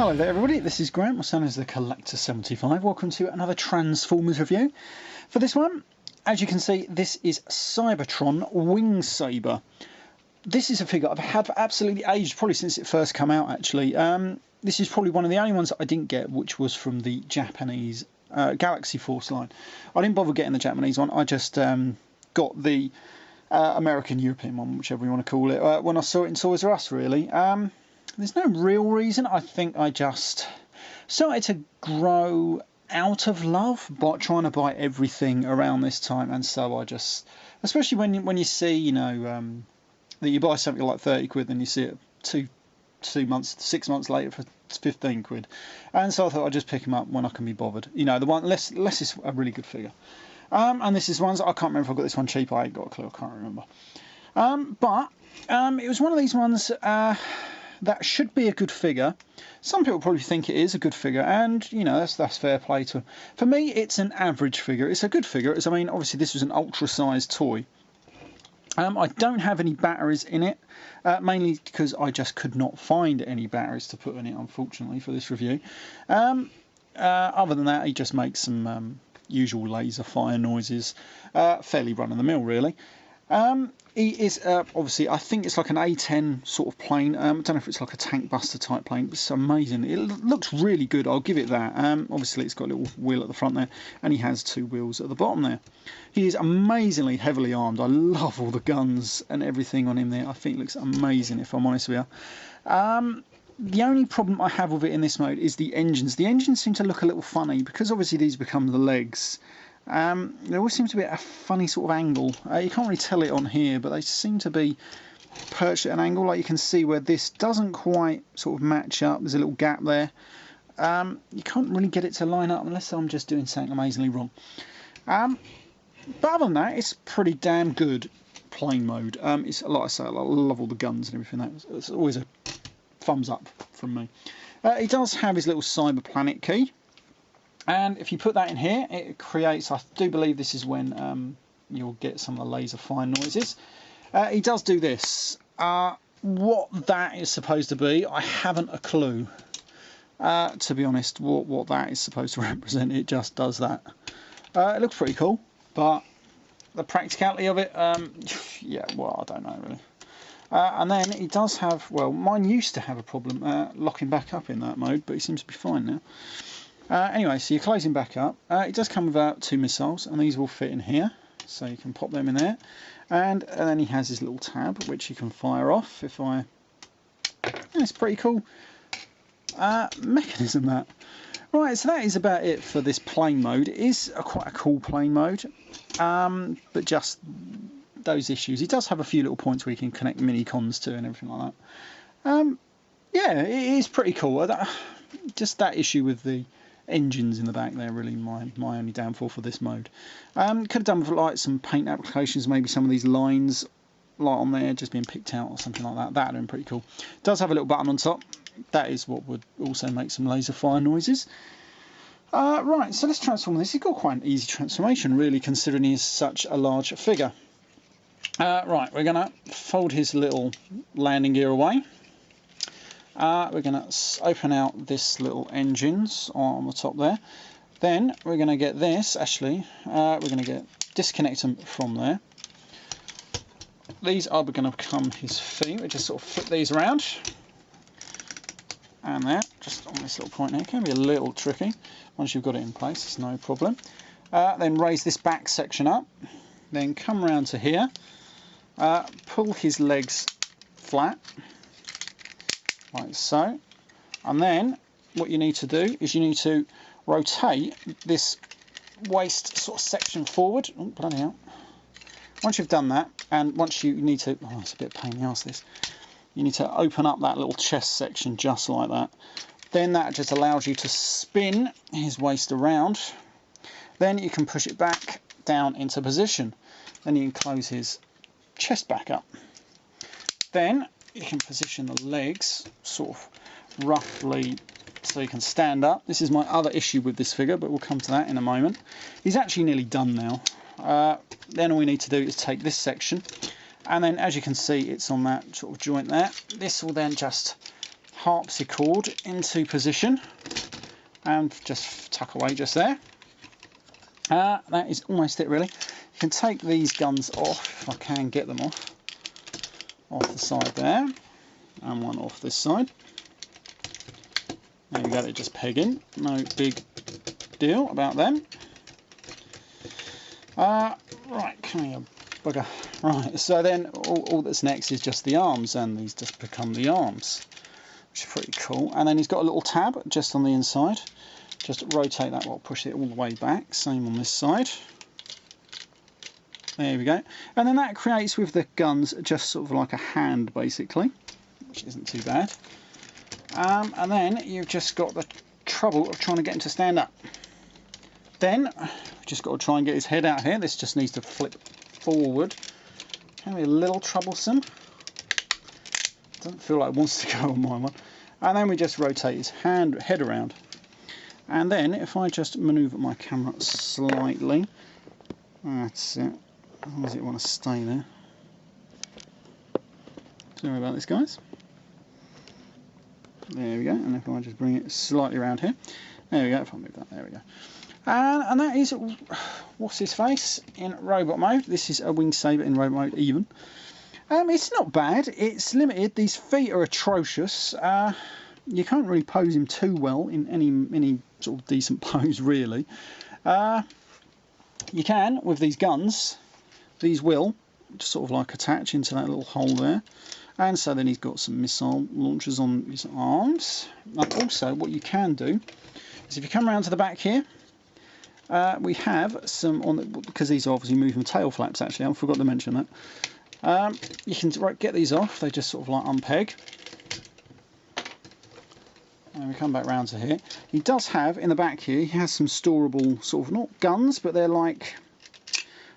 Hello there everybody, this is Grant, my son is the Collector75. Welcome to another Transformers review. For this one, as you can see, this is Cybertron Wing Saber. This is a figure I've had for absolutely ages, probably since it first came out actually. This is probably one of the only ones that I didn't get, which was from the Japanese Galaxy Force line. I didn't bother getting the Japanese one, I just got the American European one, whichever you want to call it, when I saw it in Toys R Us really. There's no real reason. I think I just started to grow out of love by trying to buy everything around this time, and so I just, especially when you see, you know, that you buy something like 30 quid, then you see it 6 months later for 15 quid, and so I thought I'd just pick them up when I can be bothered. You know, the one less is a really good figure. And this is ones I can't remember if I got this one cheap. I ain't got a clue. I can't remember. But it was one of these ones. That should be a good figure. Some people probably think it is a good figure, and you know, that's fair play to them. For me, it's an average figure. It's a good figure. I mean, obviously this was an ultra-sized toy. I don't have any batteries in it, mainly because I just could not find any batteries to put in it, unfortunately, for this review. Other than that, he just makes some usual laser fire noises, fairly run-of-the-mill, really. He is obviously, I think it's like an A10 sort of plane. I don't know if it's like a tank buster type plane, but it's amazing. It looks really good, I'll give it that. Obviously it's got a little wheel at the front there, and he has two wheels at the bottom there. He is amazingly heavily armed. I love all the guns and everything on him there. I think it looks amazing, if I'm honest with you. The only problem I have with it in this mode is the engines. The engines seem to look a little funny, because obviously these become the legs. There always seems to be a funny sort of angle. You can't really tell it on here, but they seem to be perched at an angle. Like you can see where this doesn't quite sort of match up. There's a little gap there. You can't really get it to line up unless I'm just doing something amazingly wrong. But other than that, it's pretty damn good plane mode. It's like I say, I love all the guns and everything. It's always a thumbs up from me. He does have his little Cyber Planet key. And if you put that in here, it creates, I do believe this is when you'll get some of the laser fire noises. He does do this. What that is supposed to be, I haven't a clue. To be honest, what that is supposed to represent, it just does that. It looks pretty cool, but the practicality of it, yeah, well, I don't know really. And then he does have, well, mine used to have a problem locking back up in that mode, but he seems to be fine now. Anyway, so you're closing back up. It does come without two missiles, and these will fit in here, so you can pop them in there. And then he has his little tab, which you can fire off. Yeah, it's pretty cool mechanism, that. Right, so that is about it for this plane mode. It is quite a cool plane mode, but just those issues. He does have a few little points where you can connect mini-cons to and everything like that. Yeah, it is pretty cool. Just that issue with the engines in the back there, really my only downfall for this mode. Could have done with like some paint applications, maybe some of these lines like on there just being picked out or something like that. That would have been pretty cool. It does have a little button on top. That is what would also make some laser fire noises. Right, so let's transform this. He's got quite an easy transformation really, considering he's such a large figure. Right, we're going to fold his little landing gear away. We're going to open out this little engines on the top there. Then we're going to get this, actually, we're going to disconnect them from there. These are going to become his feet. We just sort of flip these around. And there, just on this little point here. It can be a little tricky. Once you've got it in place, it's no problem. Then raise this back section up. Then come round to here. Pull his legs flat. Like so, and then what you need to do is you need to rotate this waist sort of section forward. Oh, bloody hell. Once you've done that, and once you need to, oh, it's a bit of a pain in the arse this, you need to open up that little chest section just like that. Then that just allows you to spin his waist around. Then you can push it back down into position. Then you can close his chest back up. Then you can position the legs sort of roughly so you can stand up. This is my other issue with this figure, but we'll come to that in a moment. He's actually nearly done now. Then all we need to do is take this section, and then as you can see, it's on that sort of joint there. This will then just harpsichord into position and just tuck away just there. That is almost it really. You can take these guns off, if I can get them off the side there, and one off this side. There you go, they just peg in, no big deal about them. Right, come here, bugger. Right, so then all that's next is just the arms, and these just become the arms, which is pretty cool. And then he's got a little tab just on the inside. Just rotate that, push it all the way back. Same on this side. There we go. And then that creates with the guns just sort of like a hand, basically, which isn't too bad. And then you've just got the trouble of trying to get him to stand up. Then we've just got to try and get his head out here. This just needs to flip forward. Can be a little troublesome. Doesn't feel like it wants to go on my one. And then we just rotate his head around. And then if I just manoeuvre my camera slightly, that's it. As long as it want to stay there. Sorry about this, guys. There we go. And if I just bring it slightly around here, there we go. If I move that, there we go. And that is, what's his face in robot mode. This is a wing saber in robot mode even. It's not bad. It's limited. These feet are atrocious. You can't really pose him too well in any sort of decent pose, really. You can with these guns. These will just sort of like attach into that little hole there. And so then he's got some missile launchers on his arms. And also what you can do is if you come around to the back here, we have some on the, because these are obviously moving tail flaps actually, I forgot to mention that. You can get these off, they just sort of like unpeg. And we come back round to here. He does have in the back here, he has some storable sort of, not guns, but they're like,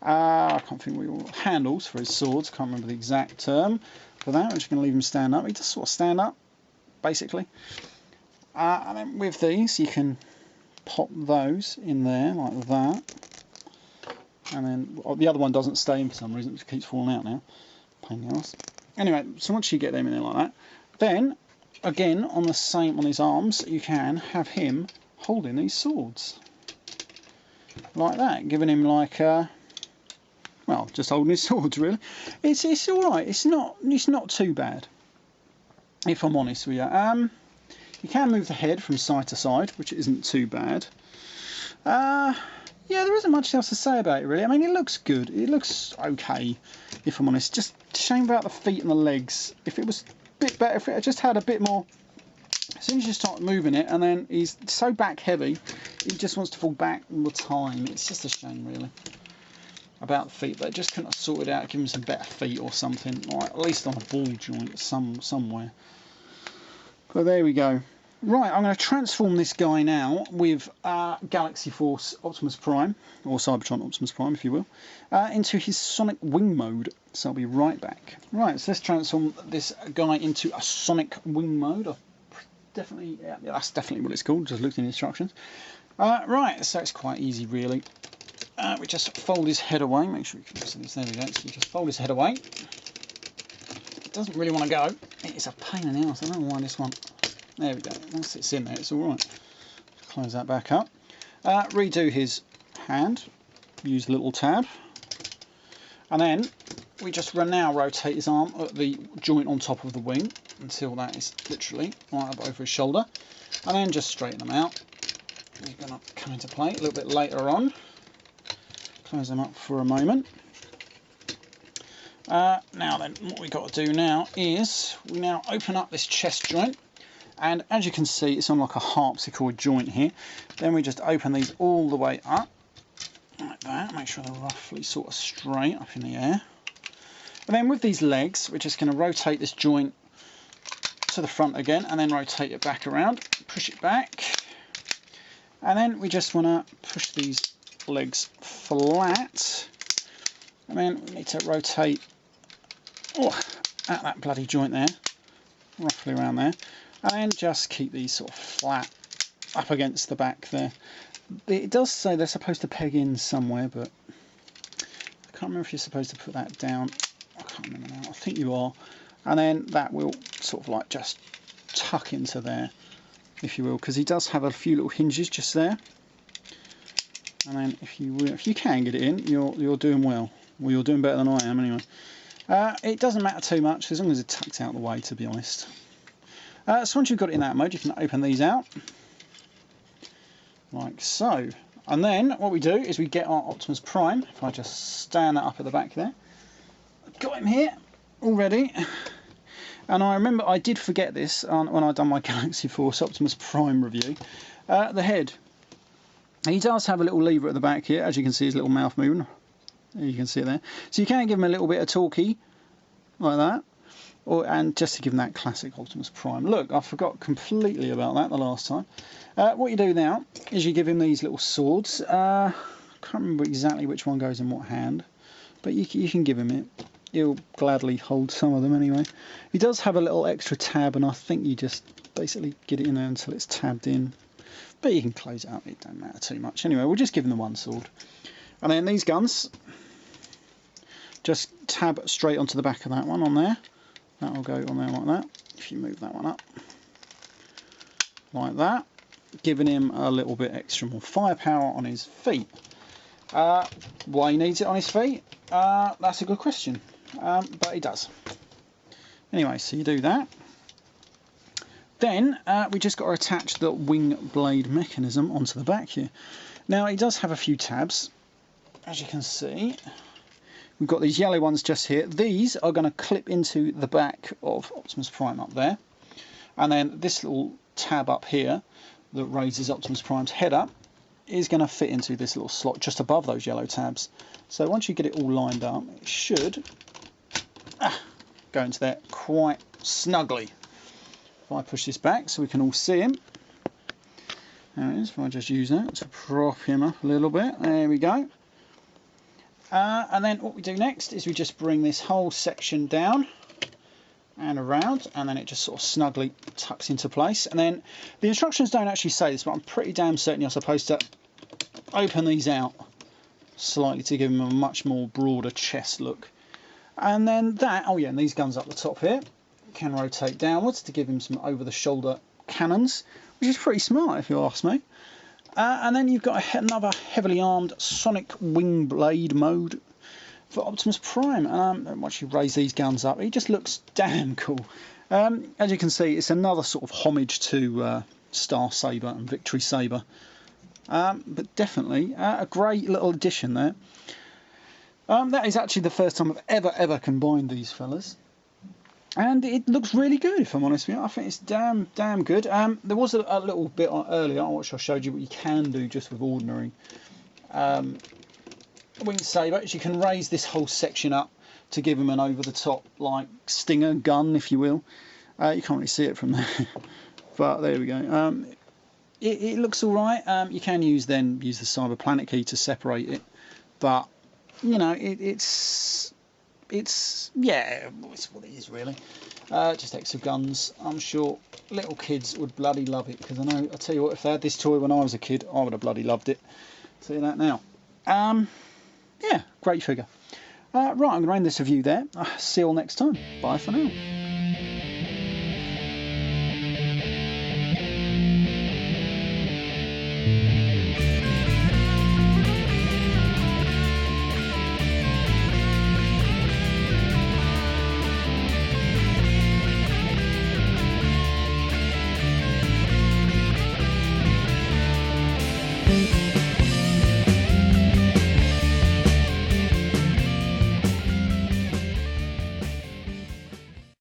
I can't think what you call handles for his swords, can't remember the exact term for that. I'm just going to leave him stand up. He does sort of stand up, basically. And then with these, you can pop those in there like that. And then the other one doesn't stay in for some reason, it just keeps falling out now. Pain in the ass. Anyway, so once you get them in there like that, then again on the same on his arms, you can have him holding these swords like that, giving him like well, just holding his swords really. It's all right. It's not too bad, if I'm honest with you. You can move the head from side to side, which isn't too bad. Yeah, there isn't much else to say about it really. I mean, it looks good. It looks okay, if I'm honest. Just shame about the feet and the legs. If it was a bit better, if it just had a bit more. As soon as you start moving it, and then he's so back heavy, he just wants to fall back all the time. It's just a shame really about the feet. They just couldn't have sorted out, give him some better feet or something, or at least on a ball joint somewhere. But there we go. Right, I'm going to transform this guy now with Galaxy Force Optimus Prime, or Cybertron Optimus Prime if you will, into his Sonic Wing mode. So I'll be right back. Right, so let's transform this guy into a Sonic Wing mode. Definitely, yeah, that's definitely what it's called, just looked in the instructions. Right, so it's quite easy really. We just fold his head away, make sure you can see this, there we go. So you just fold his head away. It doesn't really want to go. It's a pain in the ass, I don't know why this one. There we go, once it's in there it's alright. Close that back up. Redo his hand, use the little tab. And then we just now rotate his arm at the joint on top of the wing until that is literally right up over his shoulder. And then just straighten them out. They're going to come into play a little bit later on. Close them up for a moment. Now then, what we've got to do now is we now open up this chest joint. And as you can see, it's on like a harpsichord joint here. Then we just open these all the way up, like that. Make sure they're roughly sort of straight up in the air. And then with these legs, we're just going to rotate this joint to the front again, and then rotate it back around, push it back. And then we just want to push these legs flat. And then we need to rotate at that bloody joint there, roughly around there. And just keep these sort of flat up against the back there. It does say they're supposed to peg in somewhere, but I can't remember if you're supposed to put that down. I can't remember now. I think you are. And then that will sort of like just tuck into there, if you will, because he does have a few little hinges just there. And then if you can get it in, you're doing well. Well, you're doing better than I am anyway. It doesn't matter too much as long as it tucks out the way, to be honest. So once you've got it in that mode, you can open these out like so. And then what we do is we get our Optimus Prime. If I just stand that up at the back there, I've got him here already. And I remember I did forget this when I done my Galaxy Force Optimus Prime review. The head. He does have a little lever at the back here, as you can see his little mouth moving. You can see it there. So you can give him a little bit of talkie, like that. And just to give him that classic Optimus Prime. Look, I forgot completely about that the last time. What you do now is you give him these little swords. I can't remember exactly which one goes in what hand, but you can give him it. He'll gladly hold some of them anyway. He does have a little extra tab, and I think you just basically get it in there until it's tabbed in. But you can close it up, it don't matter too much. Anyway, we'll just give him the one sword. And then these guns, just tab straight onto the back of that one on there. That'll go on there like that. If you move that one up, like that, giving him a little bit extra more firepower on his feet. Why he needs it on his feet? That's a good question, but he does. Anyway, so you do that. Then we just got to attach the wing blade mechanism onto the back here. Now he does have a few tabs, as you can see. We've got these yellow ones just here. These are going to clip into the back of Optimus Prime up there. And then this little tab up here that raises Optimus Prime's head up is going to fit into this little slot just above those yellow tabs. So once you get it all lined up, it should go into there quite snugly. If I push this back so we can all see him. There it is. If I just use that to prop him up a little bit. There we go. And then what we do next is we just bring this whole section down and around, and then it just sort of snugly tucks into place. And then the instructions don't actually say this, but I'm pretty damn certain you're supposed to open these out slightly to give them a much more broader chest look. And then that, oh yeah, and these guns up the top here can rotate downwards to give him some over-the-shoulder cannons, which is pretty smart if you ask me. And then you've got another heavily armed sonic wing blade mode for Optimus Prime. And once you raise these guns up, he just looks damn cool. As you can see, it's another sort of homage to Star Saber and Victory Saber. But definitely a great little addition there. That is actually the first time I've ever combined these fellas. And it looks really good, if I'm honest with you. I think it's damn good. There was a little bit earlier, which I showed you what you can do just with ordinary wing sabers. You can raise this whole section up to give him an over-the-top, like, stinger gun, if you will. You can't really see it from there, but there we go. It looks all right. You can use the Cyber Planet key to separate it, but you know, it's what it is really. Just extra guns. I'm sure little kids would bloody love it, because I tell you what, if they had this toy when I was a kid, I would have bloody loved it. See that now. Yeah, great figure. Right, I'm going to end this review there. See you all next time. Bye for now.